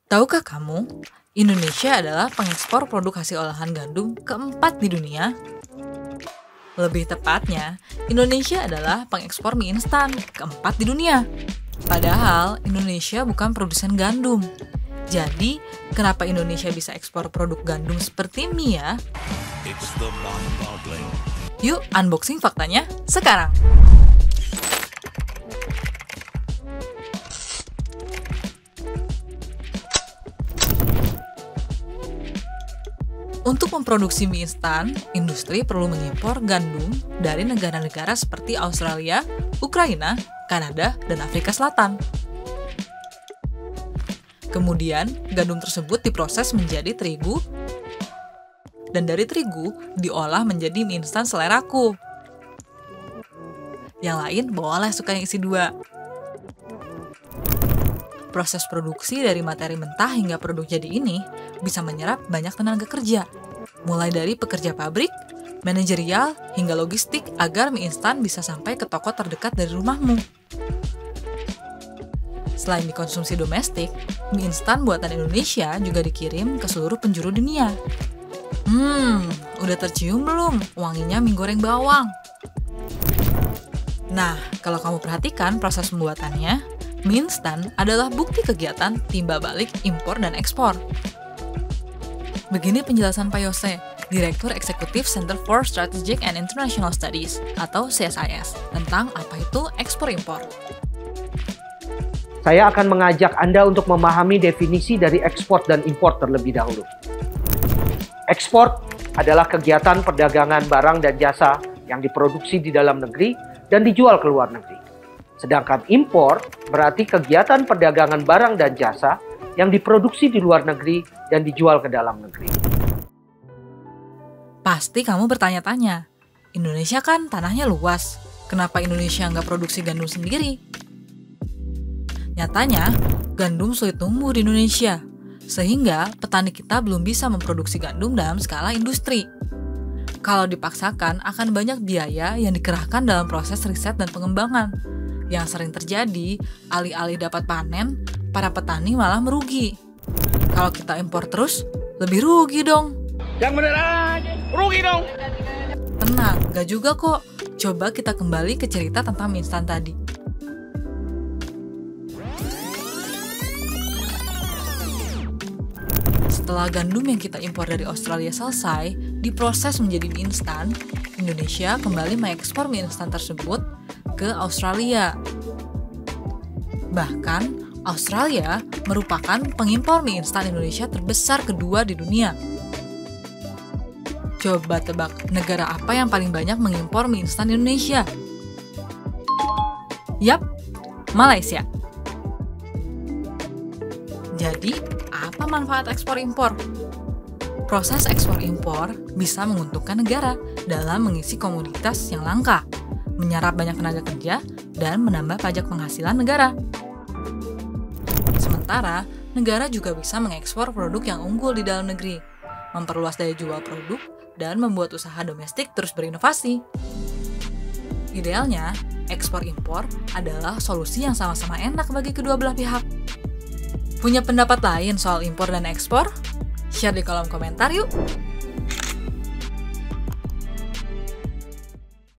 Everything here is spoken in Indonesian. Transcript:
Tahukah kamu, Indonesia adalah pengekspor produk hasil olahan gandum keempat di dunia? Lebih tepatnya, Indonesia adalah pengekspor mie instan keempat di dunia. Padahal, Indonesia bukan produsen gandum. Jadi, kenapa Indonesia bisa ekspor produk gandum seperti mie ya? Yuk, unboxing faktanya sekarang! Untuk memproduksi mie instan, industri perlu mengimpor gandum dari negara-negara seperti Australia, Ukraina, Kanada, dan Afrika Selatan. Kemudian, gandum tersebut diproses menjadi terigu, dan dari terigu diolah menjadi mie instan seleraku. Yang lain boleh suka yang isi dua. Proses produksi dari materi mentah hingga produk jadi ini bisa menyerap banyak tenaga kerja, mulai dari pekerja pabrik, manajerial, hingga logistik agar mie instan bisa sampai ke toko terdekat dari rumahmu. Selain dikonsumsi domestik, mie instan buatan Indonesia juga dikirim ke seluruh penjuru dunia. Udah tercium belum wanginya mie goreng bawang? Nah, kalau kamu perhatikan proses pembuatannya, mie instan adalah bukti kegiatan timba balik impor dan ekspor. Begini penjelasan Pak Yose, Direktur Eksekutif Center for Strategic and International Studies atau CSIS, tentang apa itu ekspor-impor. Saya akan mengajak Anda untuk memahami definisi dari ekspor dan impor terlebih dahulu. Ekspor adalah kegiatan perdagangan barang dan jasa yang diproduksi di dalam negeri dan dijual ke luar negeri. Sedangkan impor berarti kegiatan perdagangan barang dan jasa yang diproduksi di luar negeri dan dijual ke dalam negeri. Pasti kamu bertanya-tanya, Indonesia kan tanahnya luas, kenapa Indonesia nggak produksi gandum sendiri? Nyatanya, gandum sulit tumbuh di Indonesia, sehingga petani kita belum bisa memproduksi gandum dalam skala industri. Kalau dipaksakan, akan banyak biaya yang dikerahkan dalam proses riset dan pengembangan. Yang sering terjadi, alih-alih dapat panen, para petani malah merugi. Kalau kita impor terus, lebih rugi dong. Yang bener aja, rugi dong. Tenang, gak juga kok. Coba kita kembali ke cerita tentang mie instan tadi. Setelah gandum yang kita impor dari Australia selesai, diproses menjadi mie instan, Indonesia kembali mengekspor mie instan tersebut ke Australia. Bahkan, Australia merupakan pengimpor mie instan Indonesia terbesar kedua di dunia. Coba tebak, negara apa yang paling banyak mengimpor mie instan Indonesia? Yap, Malaysia. Jadi, apa manfaat ekspor-impor? Proses ekspor-impor bisa menguntungkan negara dalam mengisi komoditas yang langka, menyerap banyak tenaga kerja, dan menambah pajak penghasilan negara. Sementara, negara juga bisa mengekspor produk yang unggul di dalam negeri, memperluas daya jual produk, dan membuat usaha domestik terus berinovasi. Idealnya, ekspor-impor adalah solusi yang sama-sama enak bagi kedua belah pihak. Punya pendapat lain soal impor dan ekspor? Share di kolom komentar yuk!